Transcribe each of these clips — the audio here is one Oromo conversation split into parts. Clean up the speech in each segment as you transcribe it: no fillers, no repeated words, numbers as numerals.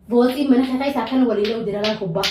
بوتي من خير ساكن ولينا وديرنا كوبا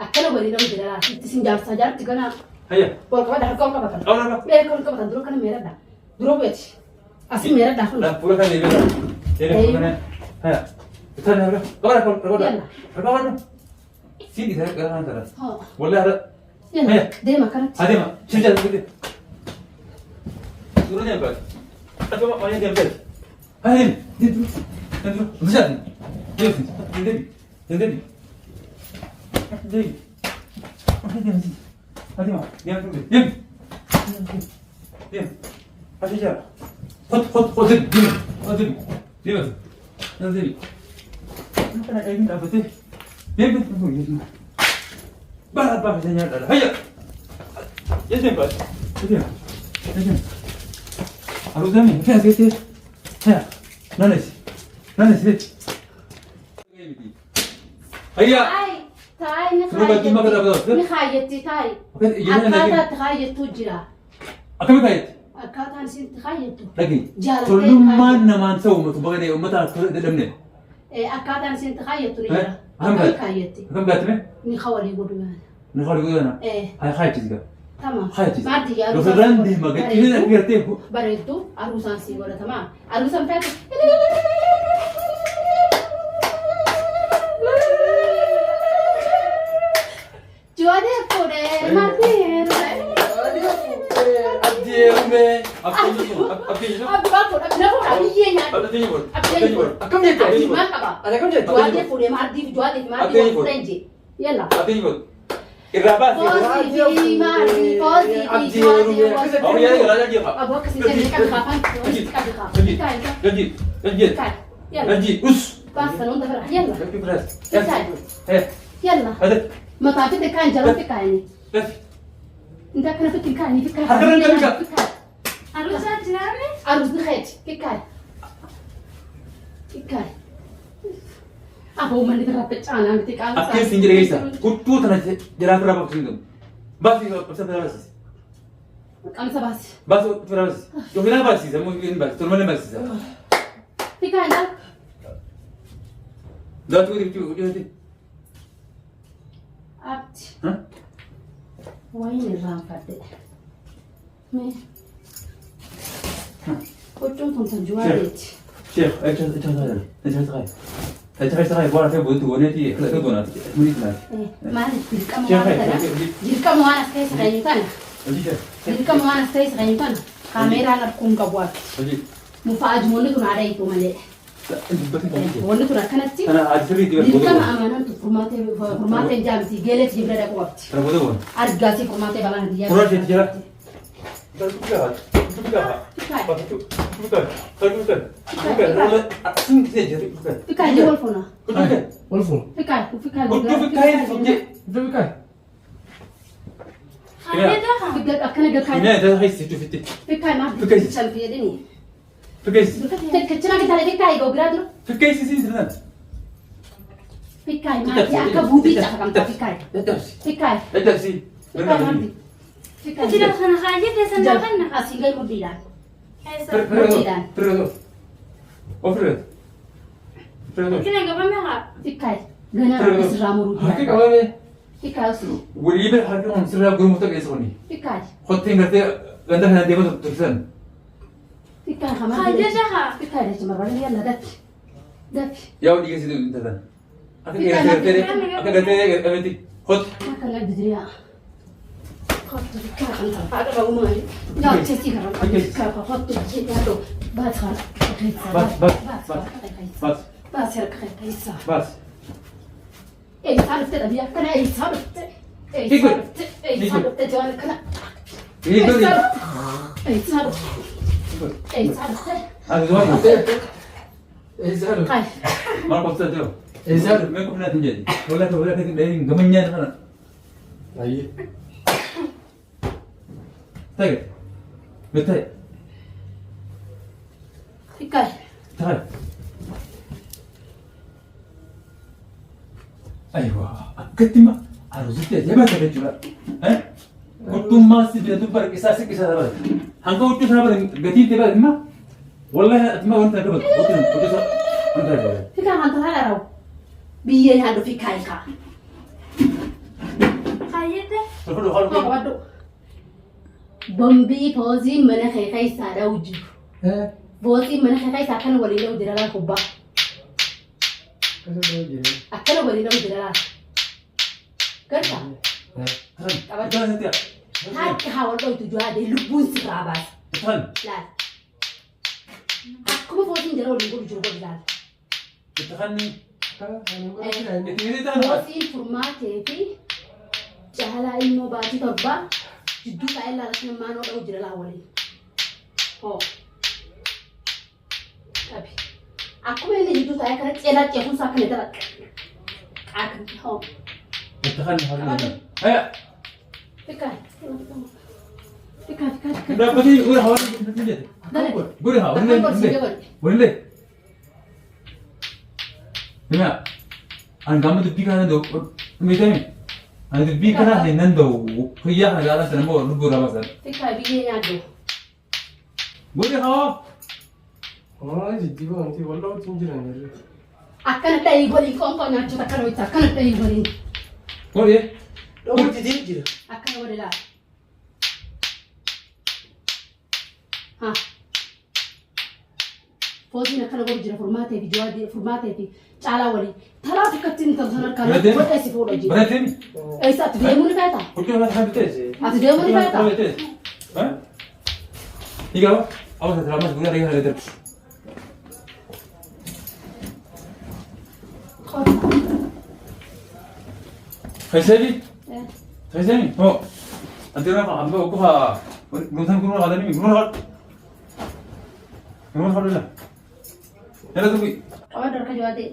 أكلوا ولينا وديرنا تسنجار سجار تكنا هيا بقول كذا حكوا كذا أو لا لا كل كذا درو كنا ميرا دا درو بيتش أسي ميرا دا لا بقول كذا يبغى يلا كنا هيا تاني هلا رجع رجع سيدي ذاك كلام ترى ولا هذا يلا ديما كانت هذه ما شو جالس كده دورنا يا بس أتوقع ما يدي بس هذه دي مشان يوسف يندبي هذه ما يم هذه جا خد دي بس هذه أنا أيمن أبتي يم بقى سنيا هيا يزن بس يزن أروزامي كيف سيتي هيا نانس هيا تاي نخايتي تاي أكاتا تخايتو جرا أكمل كايت أكاتا نسين تخايتو لكن كل ما نمان سو متبغني ومتى تدمني أكاتا نسين تخايتو جرا أكمل كايتي أكمل كاتمه نخاولي قدوان نخاولي قدوان هاي خايتي زكا تمام خايتي ما تيجي لو فلان دي ما قلت لي أنا كرتيه بريتو أروسان سي ولا تمام أروسان فات جوادي فوري ما تيجي أبدي انت كنا في الكاني في الكاني عروس جنامي عروس نخيت في الكاني في الكاني أبو من ترى بتشانا بتكال أكيد سنجري جيسا كنت أنا جرافة رابط سندم بس كم سباس بس فراس شو هنا بس إذا ممكن بس ترمنا بس إذا في كان لا تقولي تقولي أبت ها وين الرام فدي مين كنتم تنجواليت شيخ أنت هاي بورا في بود ونتي لا تدونا مني لا ما يركم وانا سكيس غينتنا يركم وانا سكيس غينتنا كاميرا لكم كبوات مفاجئ منكم عليكم ملء ونكون كانت أنا عارفة يركم أمانة فرماتي جامتي جلت يبرد وقت أرجعتي فرماتي بلان ديا فرماتي تجرا Fikai dia wolfona. Wolfon. Fikai. Fikai akan ada kai. Ini ada hasil tu fitik. Fikai mah. Fikai. Champion ini. Fikai. Kecil kita lagi fikai go gradu. Fikai sih sebenarnya. Fikai mah. Ya aku budi cakap kamu fikai. Fikai. Ada sih. Fikai mah. Fikai. Tidak kena kaji dia sendiri kan? Asing gay mudilan. Perlu. Oh perlu. Kena gak pernah. Fikai. Gana Islam mudilan. Hakik apa ni? Fikai sih. Wujudnya hakik orang Islam guru mutak esok ni. Fikai. Khotin ngerti ganda hanya dia masuk tulisan. Fikai khamar. Kaji dah. Fikai dia cuma balik dia ladat. Dat. Ya udah kasih tu tulisan. Aku ngerti ngerti. Khot. Akan lagi dia. Khot fikai kan. Ada bau mai. Ya cesti kan. Fikai khot tu dia tu. Bas kan. Bas. بس يا ركعي كيسا بس اي صارت ابي كنا اي صارت اي صارت جوال كنا اي صارت هذا زواج اي صارت ما قلت له اي صارت ما كنا تنجدي ولا كده جمنيا انا اي طيب متى فكاي تعال أيوة كتما أروزتي يا بس كتجوا ها كنتم ما سيبي تبرك إساسك إساس هذا هنقول وجود هذا قديم تبى ما والله ما وانت قبل في كان عن طلع رو بيجي هذا في كايكا خايته هو بمبي فوزي من خيخي سارة وجو فوزي من خيخي سارة كان ولي له دلالة كوبا أكل ولي له دلالة كرتا هاي كهاول لو تجوا هذا لبون سرابات لا أكو فوزي جرو لبون جرو دلالة فوزي فرماتي في جهلا إنه باتي تربا جدو كألا رسنا ما نور أو جرلا ولي هو أبي aku ini judul saya karena celat ya pun sakit terat aku home Tekan hari. Ayo. Tekan. Berapa sih? Udah hawa ni. Boleh hawa. Boleh. Mana? An kamu tu pikir ada macam ni. An tu pikir ada nando. Kaya ada ada sana mau lupa apa sana. Tekan biye ada. Boleh hawa. Oh, jadi bang, nanti walau tunjuran je. Akan ada ibu ni kau nak cerita kalau itu akan ada ibu ni. Boleh. Oh, jadi je. Akan boleh lah. Ha. Fauzi nak kalau boleh jadi format ini jual di format ini cala wali. Thalah dikatin terus kalau buat esi foto je. Berarti ni. Satu dia muni kata. Okey, mana ada tu? Satu dia muni kata. Hah? Tiga apa? Apa sahaja ramai sebenarnya lagi ada. Kaisebi? Kaisebi? Oh, nanti orang ambil aku ha, belum kurang ada ni, belum ada lah. Ada tu bi. Order kerja ada.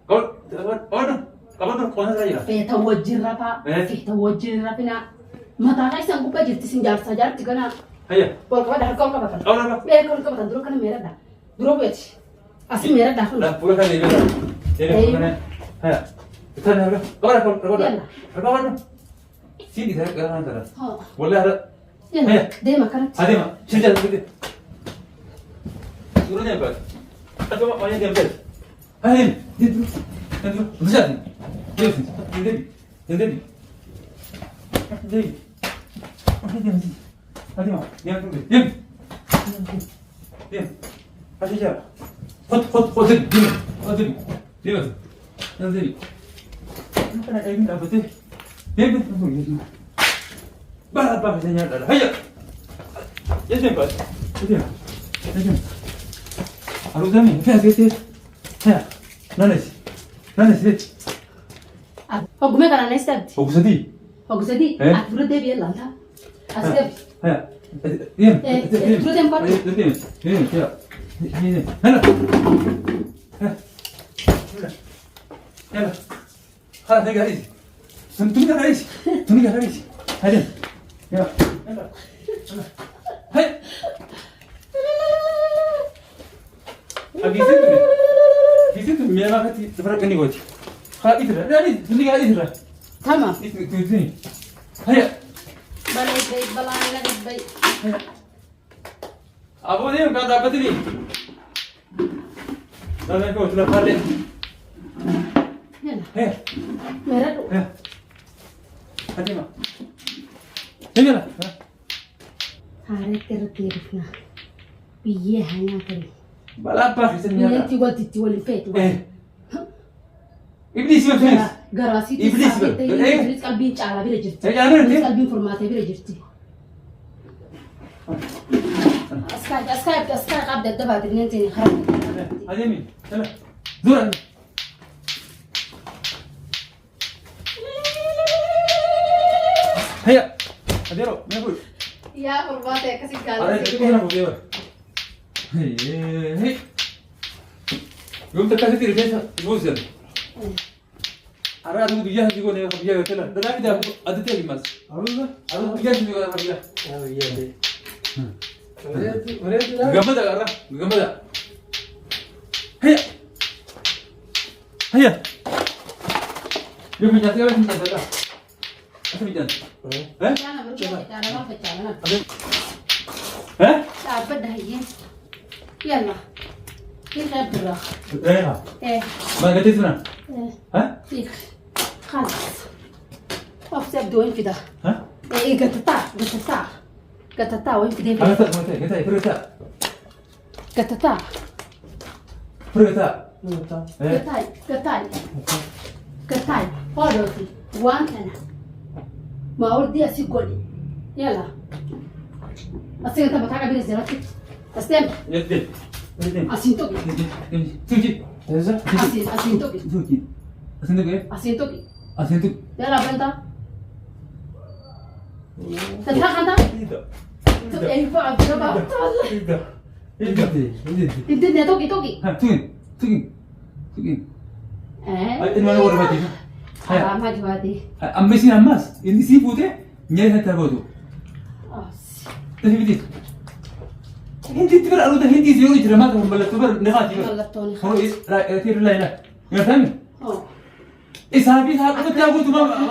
Order, kapan tu? Kau nak saya? Tawajir apa? Tawajir apa nak? Mata kai sang kupa jadi sinjar sajar tiga nak. Ayah. Kalau kau dah kau kapan? Order apa? Kalau kau kapan dulu kan merah dah. Dulu bet. Asli merah dah. Dah, pula kan ini merah. Jadi mana? Ayah. Kita ni apa? Kapan tu? Sini saya kerana antara. Boleh ada. Ya. Dia makan. Ada mak. Cerita cerita. Turunnya apa? Coba banyak dia ambil. Ayo, dia tu. Dia tu. Bisa ni. Dia sini. Dia. Ada mak. Dia tu. Dia. Asyik je. Hot dia. Dia. Nanti. Apa nak ini apa tu? Dia betul. Bah saya ada. Hayya. Ya sempat. Dia. Harus kami. Faham ke? Hayya. Nanis. Hogume kana nestabti. Ogusadi. Atburu debi lanta. Astab. Hayya. Dia. Atburu dem par. Dia. Hana. يلا خلاص نقدر نعيش توني قاعد نعيش هذا يلا هاي ابي زيد مية ما كنت تفرق اني قلت خلاص يترى لا توني قاعد يترى تمام توني هيا بلا بي ابو ديم قاعد ابتدي لا نقول لا خلي Hei, merah tu. Hadi mak. Ini lah. Hari tertirikna. Biye hanya kali. Balapa kisahnya. Biye tiwal infetu. Iblis macam ni. Garasi. Iblis. Iblis kalbin cala bila jirti. Saya ada ni. Kalbin formate bila jirti. Askar abda dapat ni nanti kharap. Hadi mi. Yalah. Duran. Haya, adero, me voy. Ya, formate kasih Ada galas. itu kan aku biar. Hei. Belum terkasih tidak biasa, bosan. Ada tu dia juga ni aku biar kena. Tetapi dah ada tiada mas. Ada dia juga aku biar. Oh iya deh. Gambar dah arah, gambar dah. Haya. Dia minyak dia minyak dah. Apa minyak? Jangan berbuat cara apa cara. Hah? Dapat dah ya. Yalah. في خير برا ايه ايه ما قلت اسمنا ايه ها في خلاص أفسد وين كده ها ايه قطتا وين كده انا قلت فرقتا قطتا فرقتا ايه قطاي فاضوتي وانتنا ما ودي اسيقولي يلا أصير أنت بتاعك بين الزرافة أستلم يدي أسين توكي سوجي إذا أسين توكي سوجي أسندك إيه أسين توكي أسندك يلا بنتا تتحق أنت إيه أي فعل بابا الدنيا توكي ها توكي إيه إنما نور بدي حرام هاي هذه أمسين أمس إني سيفوته نيجي هتابعه تفيدي هندي تبر أروده هندي زيوري جرمات هم بلا تبر نغاتي والله توني هو إيه لا تير لا لا يا فهمي أوه إيه صاحبي صاحب أنت تقول تمام